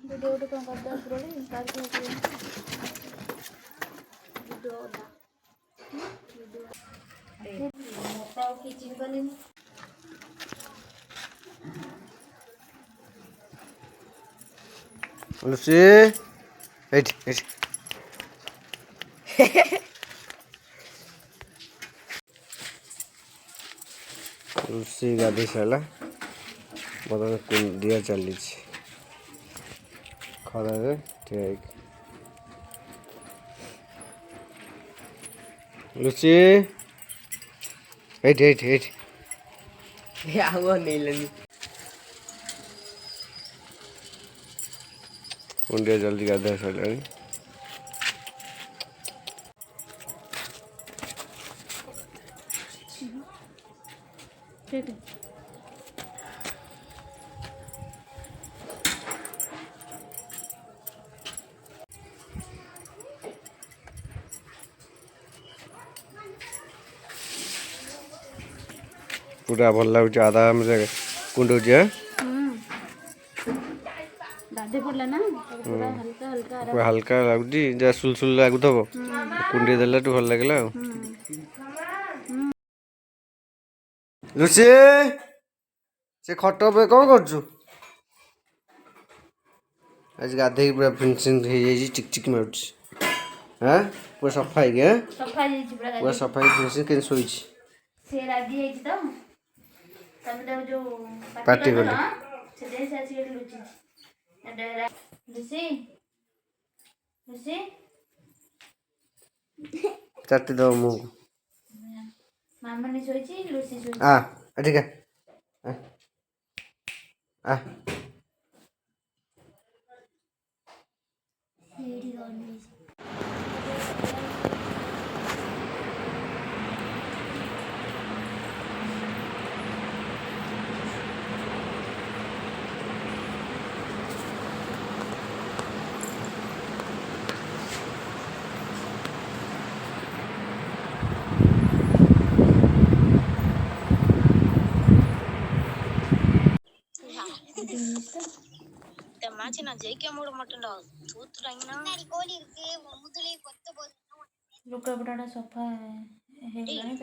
Video उठे कौन करता है प्रोली काट के वीडियो दा वीडियो मोटा खींची गली लुसी एट एट लुसी गाधी सारा बर्तमान कुंडिया चली खरारे ठीक लुसी एट एट एट कुंडिया जल्दी गाधा सारा ठीक है पूरा भल लगुच आराम से कुंडुच गाधे पड़ला ना पूरा हल्का हल्का आराम पूरा हल्का लगुच जहाँ सुलसुल लगुव कुंडी देला भल लगे लुसी से खट पे कौन कर आज गाधे पूरा फिनिशिंग हो जाए चिकचिक मारुच हाँ पूरा सफा है पूरा सफा फिनिशिंग के शोई से रागी है तो तब जो पार्टी कर कले से देश ऐसी लुची लुसी लुसी चाटी दो मुँह मामा ने सोची लुसी सोची ठीक है आ மாச்சி நான் ஜெயிக்க மூட மாட்டேன்டா தூத்துறாங்கன்னா கோழி இருக்கு முதுலி கொத்த போது लुका बटाटा सोफा है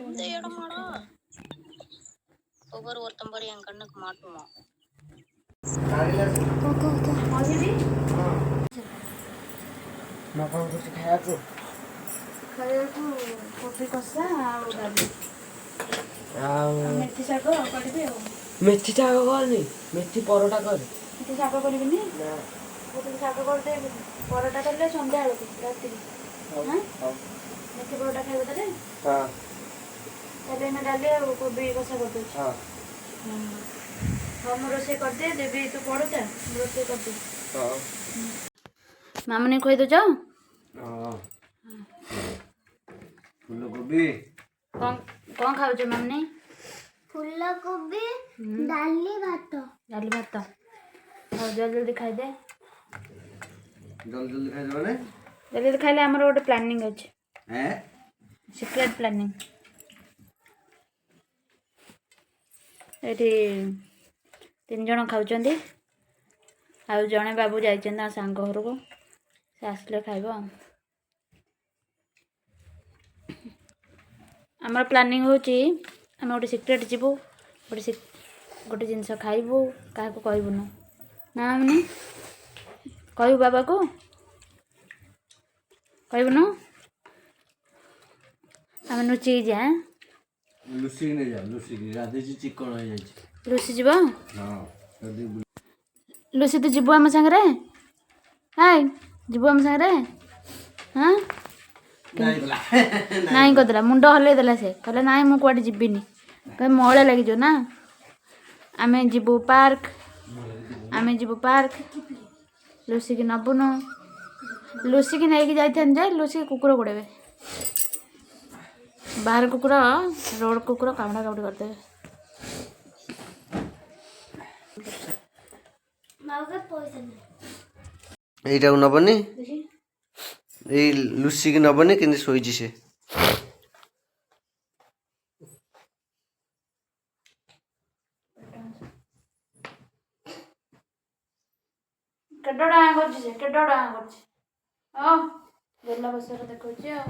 இந்த இடமாடா ஒவ்வொரு ஒருத்தம்படி என் கண்ணுக்கு மாட்டுமா ଖାଇବାକୁ କୋବି କଷା ଆଉ ଡାଲି मेथी ଶାଗ କରିବି ଆଉ मेथी ଶାଗ କରନି मेथी ପରଟା କର मेथी ଶାଗ କରିବିନି मेथी ଶାଗ କରିଦେବି ପରଟା କଲେ ସନ୍ଧ୍ୟା ବେଳକୁ ରାତିରେ मेथी ପରଟା ଖାଇବ ତାହେଲେ ତାହେଲେ ଏଇନା ଡାଲି ଆଉ କୋବି କଷା କରିଦେଉଛି ହଁ ମୁଁ ରୋଷେଇ କରିଦିଏ ଦେବି ତୁ ପଢୁଥା ମୁଁ ରୋଷେଇ କରିଦିଏ ମାମୁନି କହିଦେଉଛ फूलकोबी କଣ ଖାଉଛ ମାମୁନି ଫୁଲକୋବି ଡାଲି ଭାତ ଡାଲି ଭାତ ହଉ ଜଲ୍ଦି ଜଲ୍ଦି ଖାଇଦେ जल्दी जल्दी खाई माने जल्दी जल्दी खाइले ଆମର ଗୋଟେ ପ୍ଲାନିଂ ଅଛି ସିକ୍ରେଟ୍ ପ୍ଲାନିଂ ଏଠି 3 ଜଣ ଖାଉଛନ୍ତି ଆଉ ଜଣେ ବାବୁ ଯାଇଛନ୍ତି ତା ସାଙ୍ଗ ଘରକୁ ସେ ଆସିଲେ ଖାଇବ ଆମର ପ୍ଲାନିଂ ହେଉଛି ଆମେ ଗୋଟେ ସିକ୍ରେଟ୍ ଯିବୁ ଗୋଟେ ଜିନିଷ ଖାଇବୁ କାହାକୁ କହିବୁନୁ ନା ମାନେ କହିବୁ ବାବାକୁ କହିବୁନୁ ଆମେ ଲୁଚିକି ଯା लुसी ने जा लुसी की राधे जी चिकन हो जाई ଲୁସି ଯିବ हां जल्दी ଲୁସି ତୁ ଯିବୁ ଆମ ସାଙ୍ଗରେ ହାଇ ଯିବୁ ଆମ ସାଙ୍ଗରେ ହଁ ନାଇଁ କହିଦେଲା ମୁଣ୍ଡ ହଲେଇ ଦେଲା ସେ କହିଲା ନାଇଁ ମୁଁ କୁଆଡ଼େ ଯିବିନି କହିଲା ମଇଳା ଲାଗିଯିବ ନା ଆମେ ଯିବୁ ପାର୍କ ଲୁସିକି ନବୁନୁ ଲୁସିକି ନେଇକି ଯାଇଥାନ୍ତି ଯେ ଲୁସିକି କୁକୁର ଗୋଡ଼େଇବେ ବାହାର କୁକୁର ରୋଡ଼ କୁକୁର କାମୁଡ଼ା କାମୁଡ଼ି କରିଦେବେ এইটা নবনি এই লুচি কি নবনি কিন্তু শোইছি সে କେଡୋଡା କରୁଛି ସେ କେଡୋଡା କରୁଛି ହଁ ଗେଲା ବସରେ ଦେଖଉଛି ଆଉ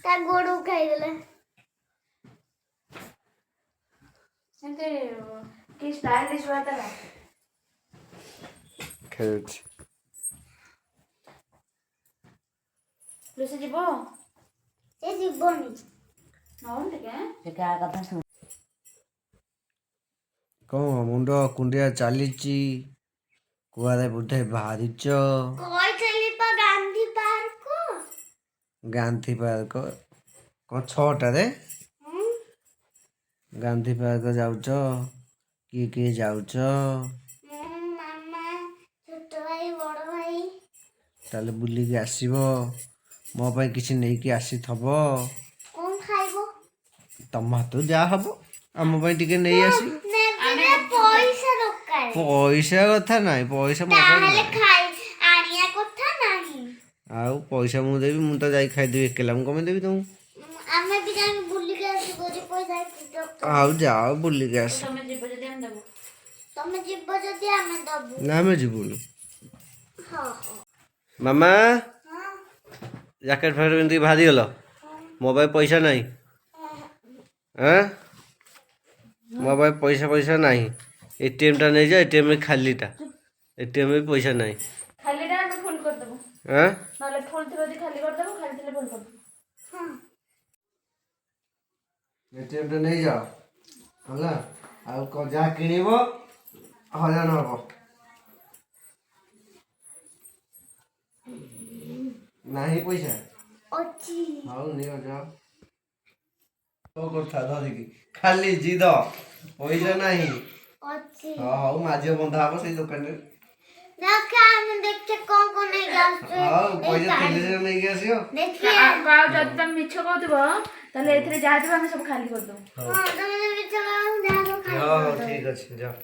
ତା ଗୋଡ ଖାଇଦେଲା ସେମିତି କି ଷ୍ଟାଇଲିଶ ହୁଏ ତାର ଖେଳୁଛି। ଲୁସି ଯିବ ସେ ଯିବନି ନହେଲେ ଟିକେ ସେ କାହା କଥା ଶୁଣ କ'ଣ ମୁଣ୍ଡ କୁଣ୍ଡିଆ ଚାଲିଛି କୁଆଡ଼େ ବୋଧେ ବାହାରିଛ? କହିଥିଲି ପା ଗାନ୍ଧୀ ପାର୍କ ଗାନ୍ଧୀ ପାର୍କ କ'ଣ 6ଟାରେ ଗାନ୍ଧୀ ପାର୍କ ଯାଉଛ? କିଏ କିଏ ଯାଉଛ? ମାମା ଛୋଟ ଭାଇ ବଡ ଭାଇ ତାହେଲେ ବୁଲିକି ଆସିବ। ମୋ ପାଇଁ କିଛି ନେଇକି ଆସିଥିବ। କଣ ଖାଇବ ତମ ହାତରୁ ଯାହା ହବ ଆମ ପାଇଁ ଟିକେ ନେଇ ଆସିବ। ପଇସା ଦରକାର ପଇସା କଥା ନାହିଁ ପଇସା ମୋ ପାଖରେ ତାହେଲେ ନାହିଁ। ଆଣିବା କଥା ନାହିଁ ଆଉ ପଇସା ମୁଁ ଦେବି ମୁଁ ତ ଯାଇ ଖାଇଦେବି ଏକେଲା ମୁଁ କଣ ଦେବି ତମକୁ? ଆମେ ବି ଯାଇକି ବୁଲିକି ଆସିବୁ ଯେ ପଇସା ଆଉ ଯାଅ ବୁଲିକି ଆସ। ତମେ ଯିବ ଯଦି ଆମେ ଦେବୁ ତମେ ଯିବ ଯଦି ଆମେ ଦବୁ ନା ଆମେ ଯିବୁନି। ହଁ ମାମା ଜ୍ୟାକେଟ୍ ଫ୍ୟାକେଟ୍ ପିନ୍ଧିକି ବାହାରିଗଲ ମୋ ପାଇଁ ପଇସା ନାହିଁ ମୋ ପାଇଁ ପଇସା ନାହିଁ। ATMଟା ନେଇଯା ATM ଖାଲିଟା ATM ବି ପଇସା ନାହିଁ। ଖାଲିଟା ଆମେ ଫୁଲ କରିଦେବୁ ନହେଲେ ଫୁଲ ଥିବ ଯଦି ଖାଲି କରିଦେବୁ ଖାଲି ଥିଲେ ଫୁଲ କରିଦେବୁ ATMଟା ନେଇଯାଅ ହେଲା ଆଉ ଯାହା କିଣିବ ହଇରାଣ ହବ ନାହିଁ ପଇସା ଅଛି ହଉ ନିଅ ଯାଅ କଣ କରୁଥା ଧରିକି ଖାଲି ଜିଦ ପଇସା ନାହିଁ ଅଛି ହଉ ମାଝିଅ ବନ୍ଧା ହବ ସେଇ ଦୋକାନରେ। ଦେଖା ଆମେ ଦେଖିଆ କଣ ନେଇକି ଆସୁଛୁ ହଉ ପଇସା ଥିଲେ ସିନା ନେଇକି ଆସିବ। ଦେଖିଆ ଆଉ ଯଦି ତମେ ମିଛ କହୁଥିବ ତାହେଲେ ଏଥିରେ ଯାହା ଥିବ ଆମେ ସବୁ ଖାଲି କରିଦେବୁ ହଁ ତମେ ଯଦି ମିଛ କହିବ ଯାହା ସବୁ ଖାଇବ ହଉ ଠିକ ଅଛି ଯାଅ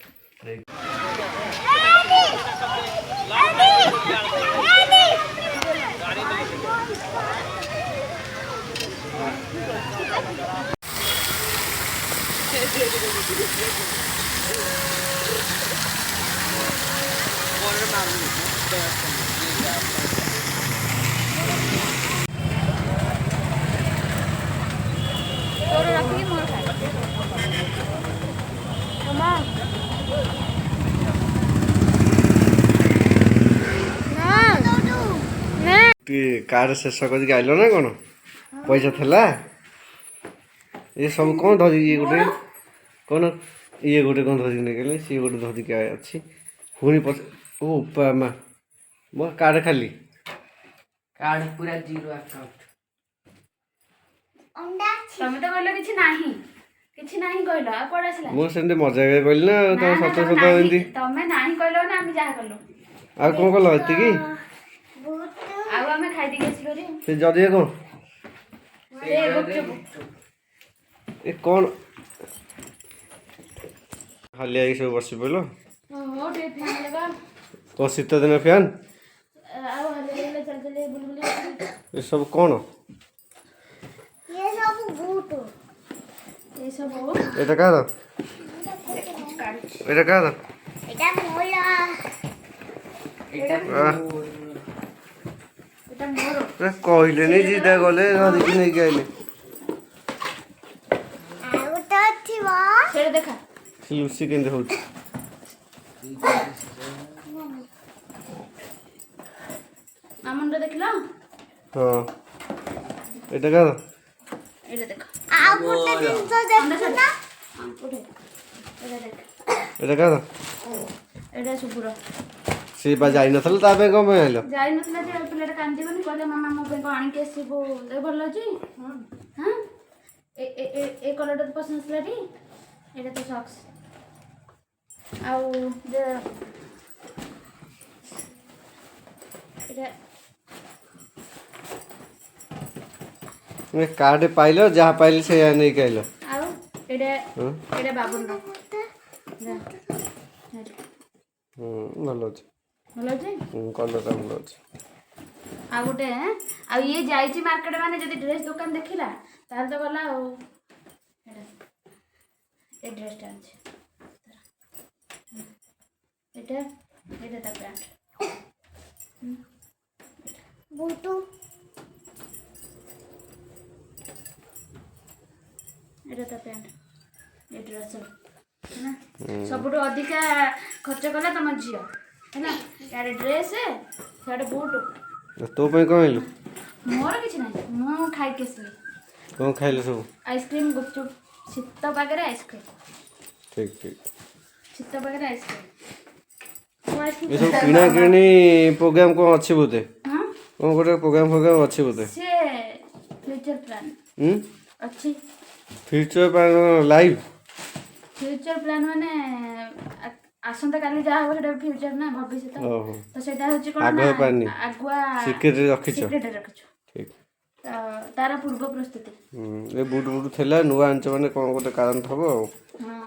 ତୋର ରଖିକି ମୋର ଖାଏ କାର୍ଡ ଶେଷ କରିକି ଆଇଲ ନା କ'ଣ? ପଇସା ଥିଲା ଏ ସବୁ କ'ଣ ଧରିକି ଇଏ ଗୋଟେ କ'ଣ ଇଏ ଗୋଟେ କ'ଣ ଧରିକି ନେଇଗଲେ ସିଏ ଗୋଟେ ଧରିକି ଅଛି ପୁଣି ଓ ମା ମୋ କାର୍ଡ ଖାଲି କାର୍ଡ ପୁରା ଜିରୋ ଆକାଉଣ୍ଟ ଅଣ୍ଡା ତମେ ତ କହିଲ କିଛି ନାହିଁ କହିଲ ଆଉ କୁଆଡେ ଆସିଲା ମୁଁ ସେମିତି ମଜାକରେ କହିଲି ନା ତମ ସତ ସତ ଏମିତି ତମେ ନାହିଁ କହିଲ ନା ଆମେ ଯାହା କଲୁ ଆଉ କ'ଣ କଲ ଏତିକି ଆଉ ଆମେ ଖାଇଦେଇକି ଆସିଲୁ ରେ ସେ ଜରିଏ କ'ଣ ଏ କ'ଣ ହାଲିଆ ହେଇକି ସବୁ ବସି ପଡ଼ିଲ ହଉ ଟିକେ ଫ୍ୟାନ୍ ଲଗା କ'ଣ ଶୀତ ଦିନ ଫ୍ୟାନ୍ ଆଉ ହଲେଇଲେ ଚାଲି ବୁଲି ଏସବୁ କ'ଣ ये सब बूट ଏସବୁ ଏଇଟା କାହାର ଏଇଟା କାହାର এটা মোলা ଏଇଟା ମୋର କହିଲେନି ଜିଦା ଗଲେ ଧରିକି ନେଇକି ଆଇଲେ ଆଉ ତ ଥିବ ସେଇଟା ଦେଖା ଲୁସି କେମିତି ହଉଛି ମାମୁନଟା ଦେଖିଲ ହଁ ଏଇଟା କାହାର ଏଇଟା ଦେଖ ଆଉ ଗୋଟେ ଜିନିଷ ଦେଖୁ ନା ଏଇଟା ଦେଖ ଏଇଟା କାହାର ଏଇଟା ସୁପୁର ସେ ବା ଯାଇନଥିଲା ତା ପାଇଁ କ'ଣ ପାଇଁ ଆଇଲ ଯାଇନଥିଲା ଯେ ପିଲାଟା କାନ୍ଦିବନି କହିଲେ ମାମା ମୋ ପାଇଁ କ'ଣ ଆଣିକି ଆସିବୁ ଦେହ ଭଲ ଅଛି ହଁ ଏ କଲର୍ଟା ତ ପସନ୍ଦ ଆସିଲା ଟି ଏଇଟା ତ ସକ୍ସ ଆଉ ଏଇଟା କାର୍ଡ ପାଇଲ ଯାହା ପାଇଲି ସେଇଆ ନେଇକି ଆଇଲ ଆଉ ଏଇଟା ବାବୁନର ଭଲ ଅଛି ଭଲ ଅଛି କଲର୍ଟା ଭଲ ଅଛି ଆଉ ଗୋଟେ ଆଉ ଇଏ ଯାଇଛି ମାର୍କେଟ ମାନେ ଯଦି ଡ୍ରେସ୍ ଦୋକାନ ଦେଖିଲା ତାହେଲେ ତ ଗଲା ଆଉ ଏ ଡ୍ରେସ୍ଟା ଅଛି ଏଇଟା ଏଇଟା ତା ପ୍ୟାଣ୍ଟ ବୁଟୁ ଏଇଟା ତା ପ୍ୟାଣ୍ଟ ଏ ଡ୍ରେସ୍ ହେଲା ସବୁଠୁ ଅଧିକା ଖର୍ଚ୍ଚ କଲା ତମ ଝିଅ ହେଲା ଇଆଡ଼େ ଡ୍ରେସ୍ ସିଆଡ଼େ ବୁଟ ତୋ ପାଇଁ କ'ଣ ଆଣିଲୁ? ମୋର କିଛି ନାହିଁ ମୁଁ ଖାଇକି ଆସିଲି କ'ଣ ଖାଇଲୁ ସବୁ? ଆଇସ୍କ୍ରିମ୍ ଗୁପଚୁପ୍ ଶୀତ ପାଗରେ ଆଇସ୍କ୍ରିମ୍ ଠିକ୍ ଠିକ୍। ଶୀତ ପାଗରେ ଆଇସ୍କ୍ରିମ୍ ମୁଁ ଆଇସ୍କ୍ରିମ୍ ଏସବୁ କିଣା କିଣି ପ୍ରୋଗ୍ରାମ କ'ଣ ଅଛି ବୋଧେ? ହଁ କ'ଣ ଗୋଟେ ପ୍ରୋଗ୍ରାମ ଅଛି ବୋଧେ? ସେ ଫ୍ୟୁଚର ପ୍ଲାନ୍ ଅଛି future plan live? Future plan ମାନେ ଆସନ୍ତା କାଲି ଯାହା ହବ ସେଟା ଫ୍ୟୁଚର ନା ଭବିଷ୍ୟତ ଓହୋ ତ ସେଇଟା ହଉଛି କ'ଣ ଆଗୁଆ ପ୍ଲାନ୍ ଆଗୁଆ ସିକ୍ରେଟରେ ରଖିଛ? ସିକ୍ରେଟରେ ରଖିଛୁ ଠିକ୍। ତ ତାର ପୂର୍ବ ପ୍ରସ୍ତୁତି ଏ ବୁଟ ଥିଲା ନୂଆ ଆଣିଛ ମାନେ କ'ଣ ଗୋଟେ କାରଣ ଥବ ଆଉ। ହଁ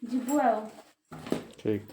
ଯିବୁ ଆଉ ଠିକ୍।